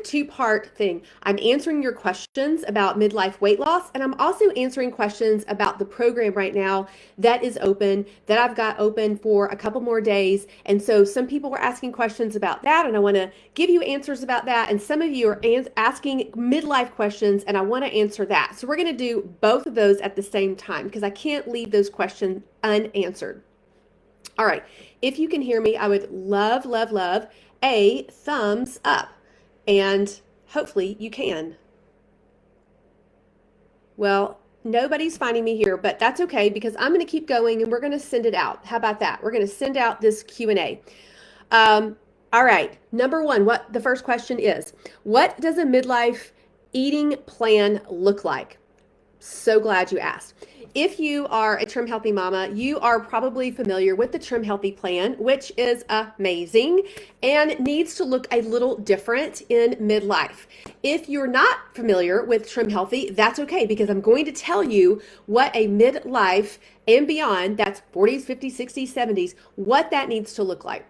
two-part thing. I'm answering your questions about midlife weight loss, and I'm also answering questions about the program right now that is open, that I've got open for a couple more days. And so some people were asking questions about that, and I want to give you answers about that. And some of you are asking midlife questions, and I want to answer that. So we're going to do both of those at the same time because I can't leave those questions unanswered. All right. If you can hear me, I would love, love, love a thumbs up. And hopefully you can. Well, nobody's finding me here, but that's okay because I'm going to keep going and we're going to send it out. How about that? We're going to send out this Q&A. All right. Number one, what the first question is, what does a midlife eating plan look like? So glad you asked. If you are a Trim Healthy Mama, you are probably familiar with the Trim Healthy plan, which is amazing and needs to look a little different in midlife. If you're not familiar with Trim Healthy, that's okay because I'm going to tell you what a midlife and beyond, that's 40s, 50s, 60s, 70s, what that needs to look like.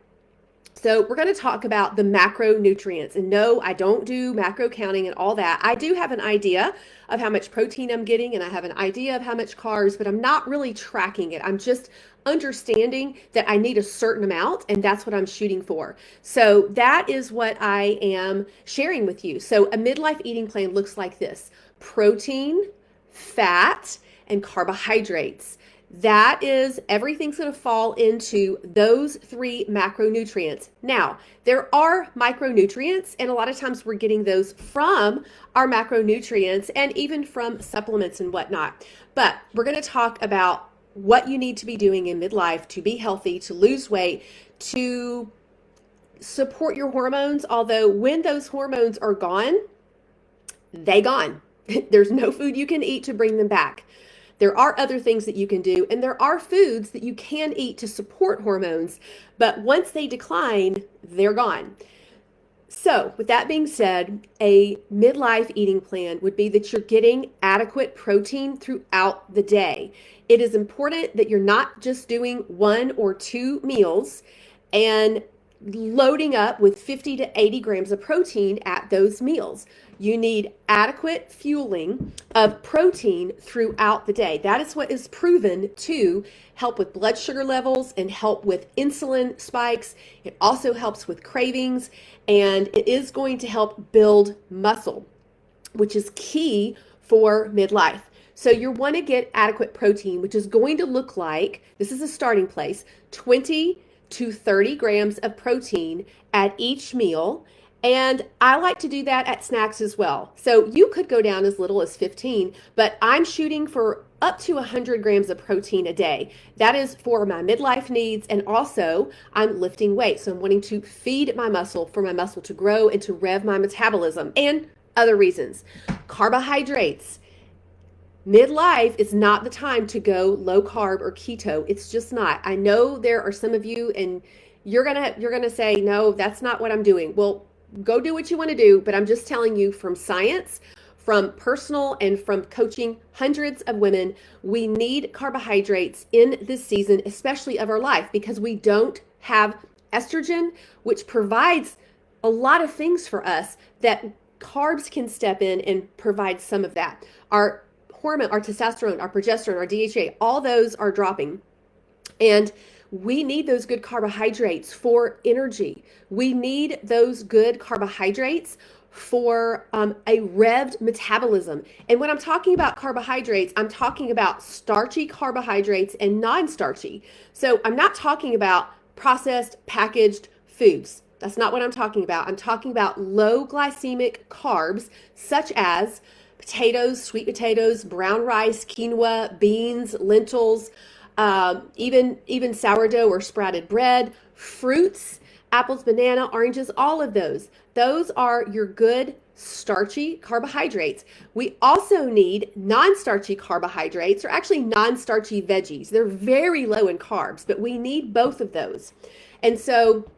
So we're going to talk about the macronutrients. And no, I don't do macro counting and all that. I do have an idea of how much protein I'm getting and I have an idea of how much carbs, but I'm not really tracking it. I'm just understanding that I need a certain amount and that's what I'm shooting for. So that is what I am sharing with you. So a midlife eating plan looks like this: protein, fat, and carbohydrates. That is, everything's going to fall into those three macronutrients. Now, there are micronutrients, and a lot of times we're getting those from our macronutrients and even from supplements and whatnot. But we're going to talk about what you need to be doing in midlife to be healthy, to lose weight, to support your hormones. Although when those hormones are gone, they gone. There's no food you can eat to bring them back. There are other things that you can do, and there are foods that you can eat to support hormones, but once they decline, they're gone. So with that being said, a midlife eating plan would be that you're getting adequate protein throughout the day. It is important that you're not just doing 1 or 2 meals and loading up with 50 to 80 grams of protein at those meals. You need adequate fueling of protein throughout the day. That is what is proven to help with blood sugar levels and help with insulin spikes. It also helps with cravings, and it is going to help build muscle, which is key for midlife. So you want to get adequate protein, which is going to look like, this is a starting place, 20 to 30 grams of protein at each meal. And I like to do that at snacks as well. So you could go down as little as 15, but I'm shooting for up to 100 grams of protein a day. That is for my midlife needs. And also I'm lifting weight. So I'm wanting to feed my muscle for my muscle to grow and to rev my metabolism and other reasons. Carbohydrates. Midlife is not the time to go low carb or keto. It's just not. I know there are some of you and you're gonna say, no, that's not what I'm doing. Well, go do what you want to do, but I'm just telling you from science, from personal and from coaching hundreds of women, we need carbohydrates in this season, especially of our life, because we don't have estrogen, which provides a lot of things for us that carbs can step in and provide some of that. Our hormone, our testosterone, our progesterone, our DHA, all those are dropping. And we need those good carbohydrates for energy. We need those good carbohydrates for a revved metabolism. And when I'm talking about carbohydrates, I'm talking about starchy carbohydrates and non-starchy. So I'm not talking about processed, packaged foods. That's not what I'm talking about. I'm talking about low glycemic carbs, such as potatoes, sweet potatoes, brown rice, quinoa, beans, lentils, even sourdough or sprouted bread, fruits, apples, banana, oranges, all of those. Those are your good starchy carbohydrates. We also need non-starchy carbohydrates, or actually non-starchy veggies. They're very low in carbs, but we need both of those. And so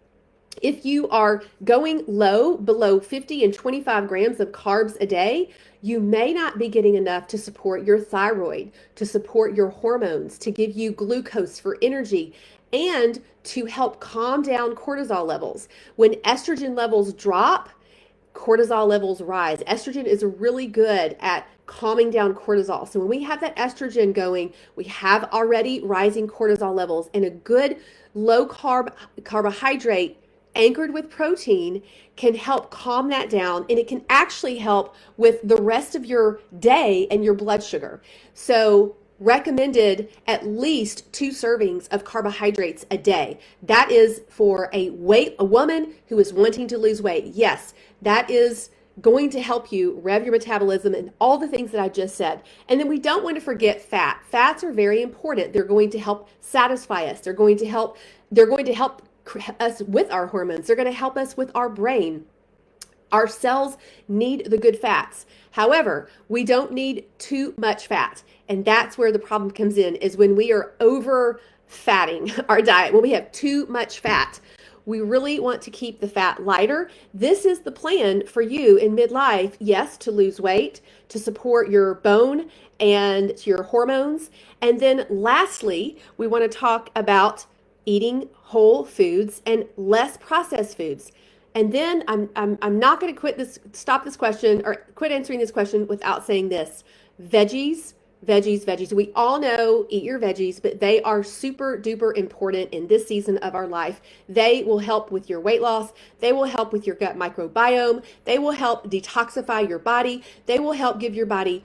if you are going low, below 50 and 25 grams of carbs a day, you may not be getting enough to support your thyroid, to support your hormones, to give you glucose for energy, and to help calm down cortisol levels. When estrogen levels drop, cortisol levels rise. Estrogen is really good at calming down cortisol. So when we have that estrogen going, we have already rising cortisol levels, and a good low carbohydrate anchored with protein can help calm that down, and it can actually help with the rest of your day and your blood sugar. So recommended at least 2 servings of carbohydrates a day. That is for a woman who is wanting to lose weight. Yes, that is going to help you rev your metabolism and all the things that I just said. And then we don't want to forget fat. Fats are very important. They're going to help satisfy us. They're going to help us with our hormones. They're going to help us with our brain. Our cells need the good fats. However, we don't need too much fat. And that's where the problem comes in, is when we are over fatting our diet, when we have too much fat. We really want to keep the fat lighter. This is the plan for you in midlife, yes, to lose weight, to support your bone and your hormones. And then lastly, we want to talk about eating whole foods and less processed foods. And then I'm not going to stop this question or quit answering this question without saying this. Veggies. We all know eat your veggies, but they are super duper important in this season of our life. They will help with your weight loss. They will help with your gut microbiome. They will help detoxify your body. They will help give your body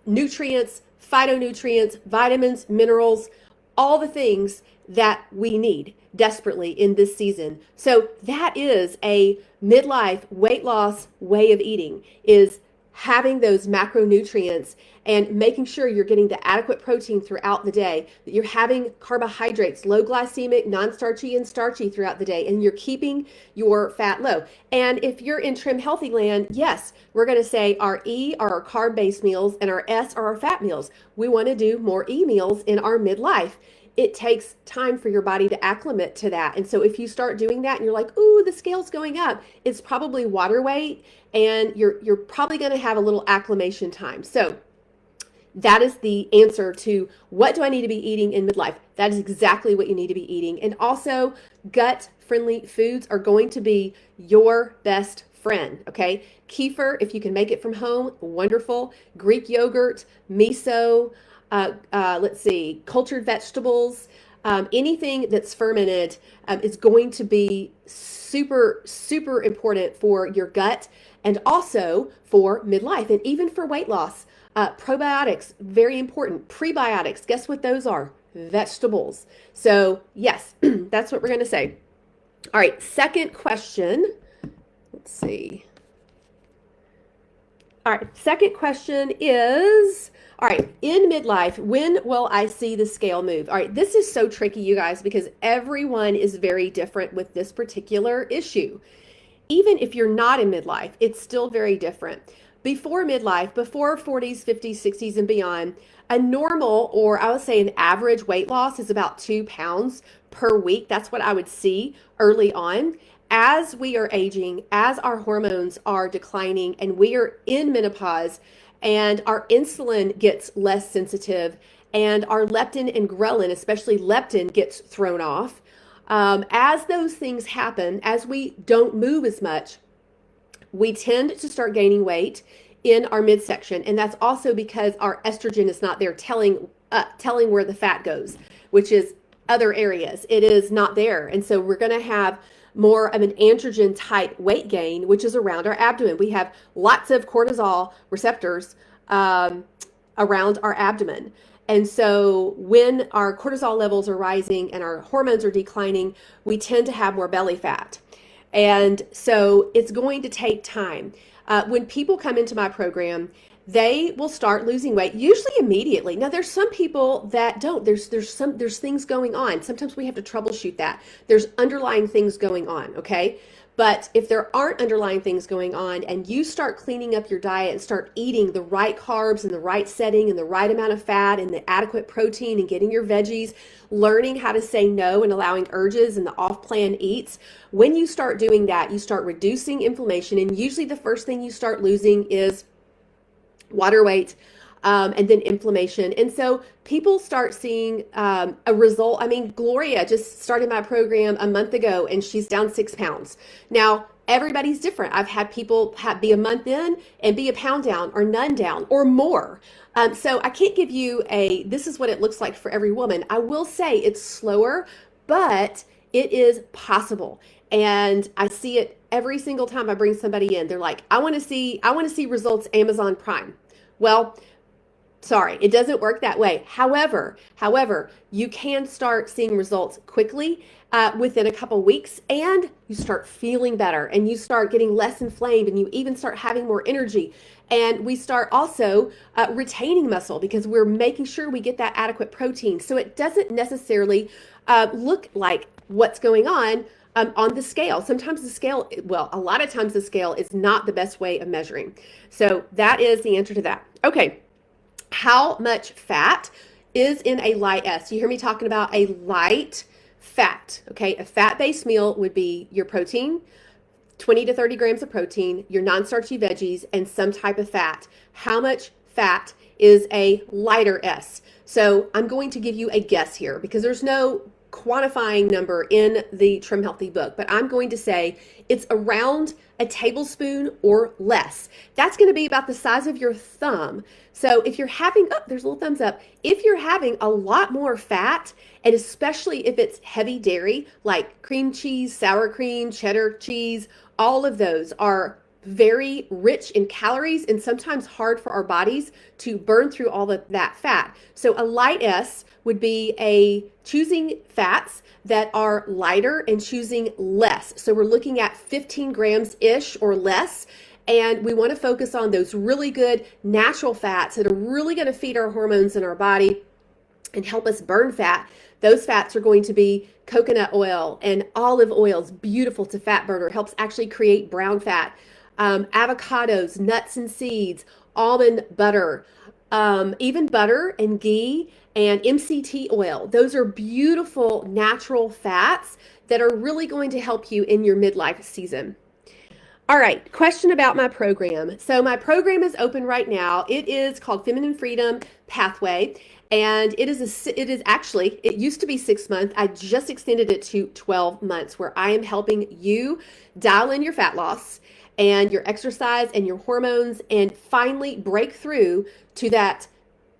nutrients, phytonutrients, vitamins, minerals, all the things that we need desperately in this season. So that is a midlife weight loss way of eating, is having those macronutrients and making sure you're getting the adequate protein throughout the day, that you're having carbohydrates, low glycemic, non-starchy and starchy throughout the day, and you're keeping your fat low. And if you're in Trim Healthy land, yes, we're going to say our E are our carb-based meals and our S are our fat meals. We want to do more E meals in our midlife. It takes time for your body to acclimate to that. And so if you start doing that and you're like, ooh, the scale's going up, it's probably water weight, and you're probably going to have a little acclimation time. So that is the answer to what do I need to be eating in midlife. That is exactly what you need to be eating. And also, gut-friendly foods are going to be your best friend, okay? Kefir, if you can make it from home, wonderful. Greek yogurt, miso, cultured vegetables, anything that's fermented is going to be super, super important for your gut and also for midlife and even for weight loss. Probiotics, very important. Prebiotics, guess what those are? Vegetables. So yes, that's what we're going to say. All right, second question. Let's see. All right, second question is, all right, in midlife, when will I see the scale move? All right, this is so tricky, you guys, because everyone is very different with this particular issue. Even if you're not in midlife, it's still very different. Before midlife, before 40s, 50s, 60s, and beyond, a normal, or I would say an average weight loss is about 2 pounds per week. That's what I would see early on. As we are aging, as our hormones are declining, and we are in menopause, and our insulin gets less sensitive, and our leptin and ghrelin, especially leptin, gets thrown off. As those things happen, as we don't move as much, we tend to start gaining weight in our midsection. And that's also because our estrogen is not there telling where the fat goes, which is other areas. It is not there. And so we're going to have more of an androgen type weight gain, which is around our abdomen. We have lots of cortisol receptors around our abdomen. And so when our cortisol levels are rising and our hormones are declining, we tend to have more belly fat. And so it's going to take time. When people come into my program, they will start losing weight, usually immediately. Now, there's some people that don't. There's things going on. Sometimes we have to troubleshoot that. There's underlying things going on, okay? But if there aren't underlying things going on and you start cleaning up your diet and start eating the right carbs and the right setting and the right amount of fat and the adequate protein and getting your veggies, learning how to say no and allowing urges and the off-plan eats, when you start doing that, you start reducing inflammation, and usually the first thing you start losing is water weight, and then inflammation. And so people start seeing a result. I mean, Gloria just started my program a month ago and she's down 6 pounds. Now, Everybody's different. I've had people be a month in and be a pound down or none down or more. So I can't give you this is what it looks like for every woman. I will say it's slower, but it is possible. And I see it every single time I bring somebody in. They're like, I want to see results Amazon Prime. Well, sorry, it doesn't work that way. However, you can start seeing results quickly within a couple weeks, and you start feeling better, and you start getting less inflamed, and you even start having more energy. And we start also retaining muscle because we're making sure we get that adequate protein. So it doesn't necessarily look like what's going on the scale. Sometimes the scale, well, a lot of times the scale is not the best way of measuring. So that is the answer to that. Okay. How much fat is in a light S? You hear me talking about a light fat, okay? A fat-based meal would be your protein, 20 to 30 grams of protein, your non-starchy veggies, and some type of fat. How much fat is a lighter S? So I'm going to give you a guess here because there's no quantifying number in the Trim Healthy book, but I'm going to say it's around a tablespoon or less. That's going to be about the size of your thumb. So if you're having, oh, there's a little thumbs up. If you're having a lot more fat, and especially if it's heavy dairy, like cream cheese, sour cream, cheddar cheese, all of those are very rich in calories and sometimes hard for our bodies to burn through all of that fat. So a light S would be choosing fats that are lighter and choosing less. So we're looking at 15 grams-ish or less. And we want to focus on those really good natural fats that are really going to feed our hormones in our body and help us burn fat. Those fats are going to be coconut oil and olive oil. Is beautiful to fat burner. It helps actually create brown fat. Avocados, nuts and seeds, almond butter, even butter and ghee and MCT oil. Those are beautiful natural fats that are really going to help you in your midlife season. All right, question about my program. So my program is open right now. It is called Feminine Freedom Pathway, and it used to be 6 months. I just extended it to 12 months where I am helping you dial in your fat loss and your exercise and your hormones and finally break through to that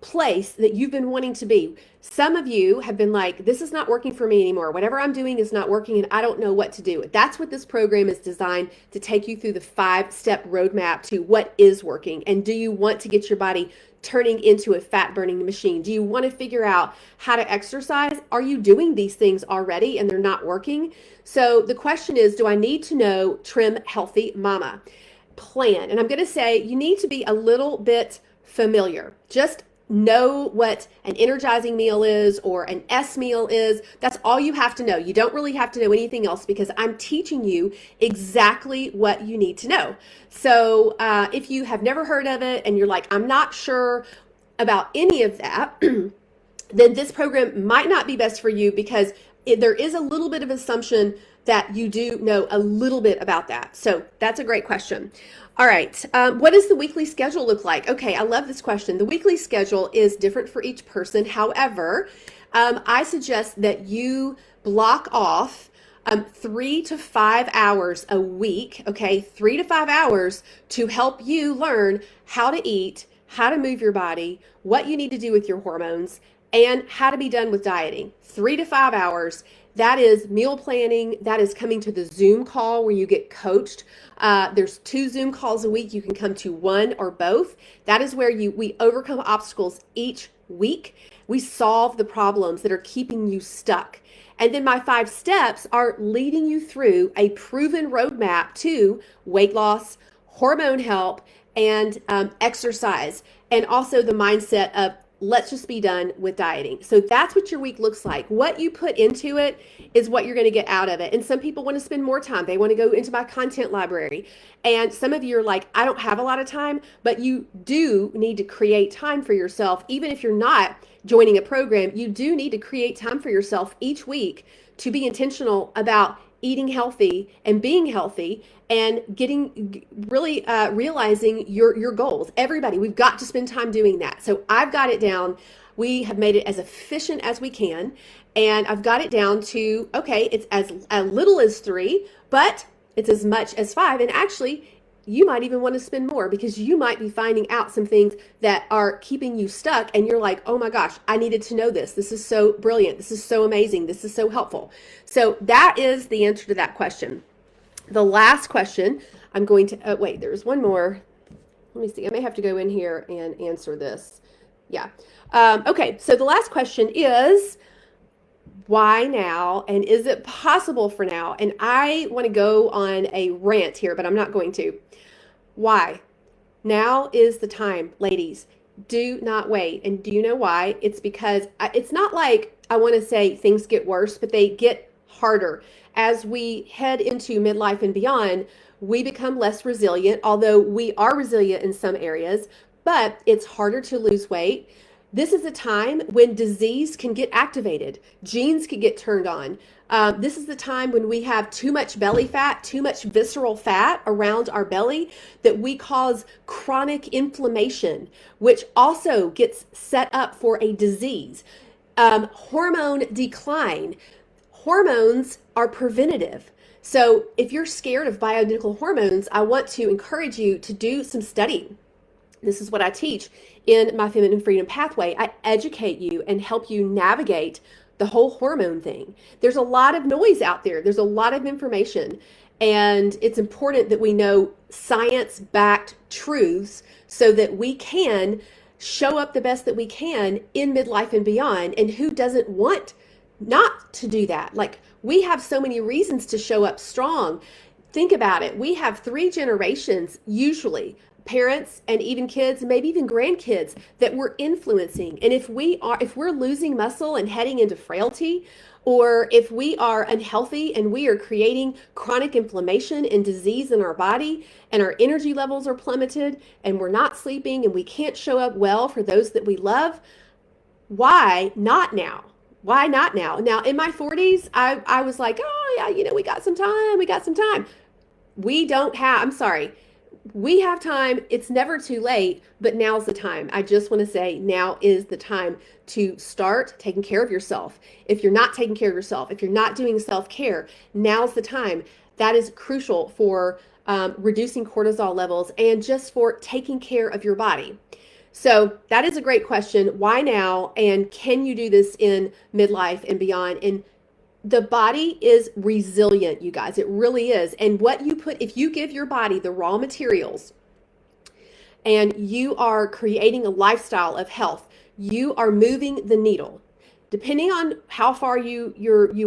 place that you've been wanting to be. Some of you have been like, this is not working for me anymore. Whatever I'm doing is not working and I don't know what to do. That's what this program is designed to take you through the 5-step roadmap to what is working. And do you want to get your body turning into a fat burning machine? Do you want to figure out how to exercise? Are you doing these things already and they're not working? So the question is, do I need to know Trim Healthy Mama plan? And I'm going to say you need to be a little bit familiar. Just know what an energizing meal is or an S meal is. That's all you have to know. You don't really have to know anything else because I'm teaching you exactly what you need to know. So if you have never heard of it and you're like, I'm not sure about any of that, then this program might not be best for you because there is a little bit of assumption that you do know a little bit about that. So that's a great question. All right. What does the weekly schedule look like? Okay. I love this question. The weekly schedule is different for each person. However, I suggest that you block off 3 to 5 hours a week. Okay. 3 to 5 hours to help you learn how to eat, how to move your body, what you need to do with your hormones, and how to be done with dieting. 3 to 5 hours. That is meal planning. That is coming to the Zoom call where you get coached. There's 2 Zoom calls a week. You can come to one or both. That is where we overcome obstacles each week. We solve the problems that are keeping you stuck. And then my 5 steps are leading you through a proven roadmap to weight loss, hormone help, and exercise, and also the mindset of let's just be done with dieting. So that's what your week looks like. What you put into it is what you're going to get out of it. And some people want to spend more time. They want to go into my content library. And some of you are like, I don't have a lot of time, but you do need to create time for yourself. Even if you're not joining a program, you do need to create time for yourself each week to be intentional about eating healthy and being healthy and getting really realizing your goals. Everybody, we've got to spend time doing that. So I've got it down. We have made it as efficient as we can. And I've got it down to, okay, it's as little as 3, but it's as much as 5. And actually, you might even want to spend more because you might be finding out some things that are keeping you stuck. And you're like, oh my gosh, I needed to know this. This is so brilliant. This is so amazing. This is so helpful. So that is the answer to that question. The last question, I'm going to, wait, there's one more. Let me see. I may have to go in here and answer this. Yeah. Okay. So the last question is, why now? And is it possible for now? And I want to go on a rant here, but I'm not going to. Why? Now is the time, ladies. Do not wait. And do you know why? It's because it's not like I want to say things get worse, but they get harder. As we head into midlife and beyond, we become less resilient, although we are resilient in some areas, but it's harder to lose weight. This is a time when disease can get activated, genes can get turned on. This is the time when we have too much belly fat, too much visceral fat around our belly, that we cause chronic inflammation, which also gets set up for a disease. Hormone decline. Hormones are preventative. So if you're scared of bioidentical hormones, I want to encourage you to do some studying. This is what I teach in my Feminine Freedom Pathway. I educate you and help you navigate the whole hormone thing. There's a lot of noise out there. There's a lot of information. And it's important that we know science-backed truths so that we can show up the best that we can in midlife and beyond. And who doesn't want not to do that? Like, we have so many reasons to show up strong. Think about it. We have 3 generations, usually, parents and even kids, maybe even grandkids, that we're influencing. And if we're losing muscle and heading into frailty, or if we are unhealthy and we are creating chronic inflammation and disease in our body, and our energy levels are plummeted, and we're not sleeping, and we can't show up well for those that we love, why not now? Why not now? Now, in my 40s, I was like, oh yeah, we got some time. We have time. It's never too late, but now's the time. I just want to say now is the time to start taking care of yourself. If you're not taking care of yourself, if you're not doing self-care, now's the time. That is crucial for reducing cortisol levels and just for taking care of your body. So that is a great question. Why now? And can you do this in midlife and beyond? And the body is resilient, you guys. It really is. And what you put, if you give your body the raw materials and you are creating a lifestyle of health, you are moving the needle. Depending on how far you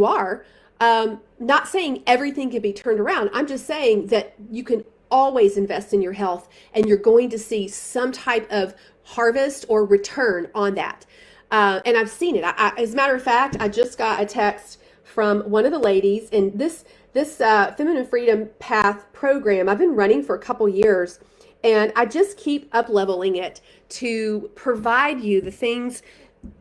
are, not saying everything can be turned around. I'm just saying that you can always invest in your health and you're going to see some type of harvest or return on that. And I've seen it. As a matter of fact, I just got a text from one of the ladies, and this Feminine Freedom Path program I've been running for a couple years, and I just keep up leveling it to provide you the things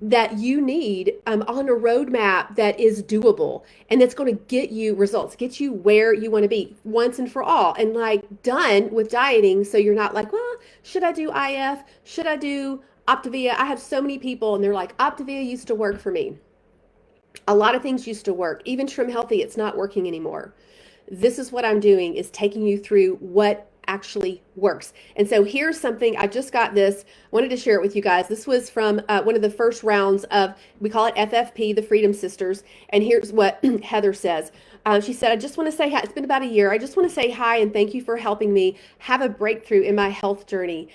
that you need on a roadmap that is doable and that's going to get you results, get you where you want to be once and for all, and like done with dieting. So you're not like, well, should I do IF? Should I do Opava? I have so many people and they're like, Opava used to work for me. A lot of things used to work. Even Trim Healthy, it's not working anymore. This is what I'm doing, is taking you through what actually works. And so here's something, I just got this, wanted to share it with you guys. This was from one of the first rounds of, we call it FFP, the Freedom Sisters. And here's what Heather says. She said, I just want to say hi. It's been about a year. I just want to say hi and thank you for helping me have a breakthrough in my health journey.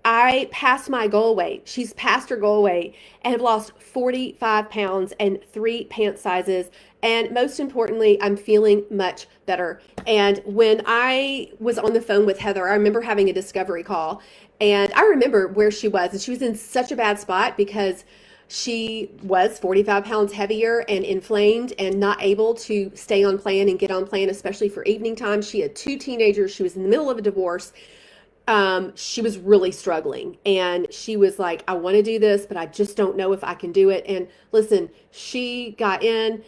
I passed my goal weight. She's passed her goal weight and have lost 45 pounds and 3 pant sizes. And most importantly, I'm feeling much better. And when I was on the phone with Heather, I remember having a discovery call, and I remember where she was, and she was in such a bad spot because she was 45 pounds heavier and inflamed and not able to stay on plan and get on plan, especially for evening time. She had 2 teenagers. She was in the middle of a divorce. She was really struggling, and she was like, I want to do this, but I just don't know if I can do it. And listen, she got in,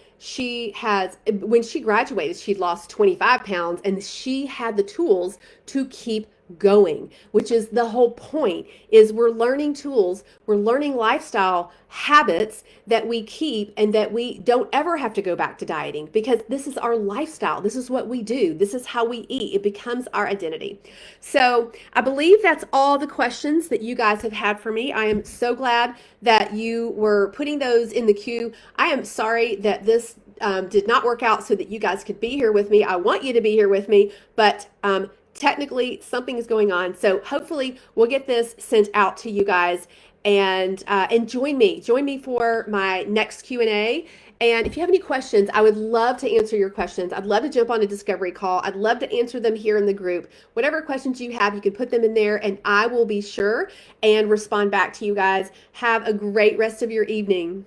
when she graduated, she'd lost 25 pounds, and she had the tools to keep going, which is the whole point. Is we're learning tools, we're learning lifestyle habits that we keep and that we don't ever have to go back to dieting, because this is our lifestyle. This is what we do. This is how we eat. It becomes our identity. So I believe that's all the questions that you guys have had for me. I am so glad that you were putting those in the queue. I am sorry that this did not work out so that you guys could be here with me. I want you to be here with me, but technically something is going on. So hopefully we'll get this sent out to you guys, and join me for my next Q&A. And if you have any questions, I would love to answer your questions. I'd love to jump on a discovery call. I'd love to answer them here in the group. Whatever questions you have, you can put them in there and I will be sure and respond back to you guys. Have a great rest of your evening.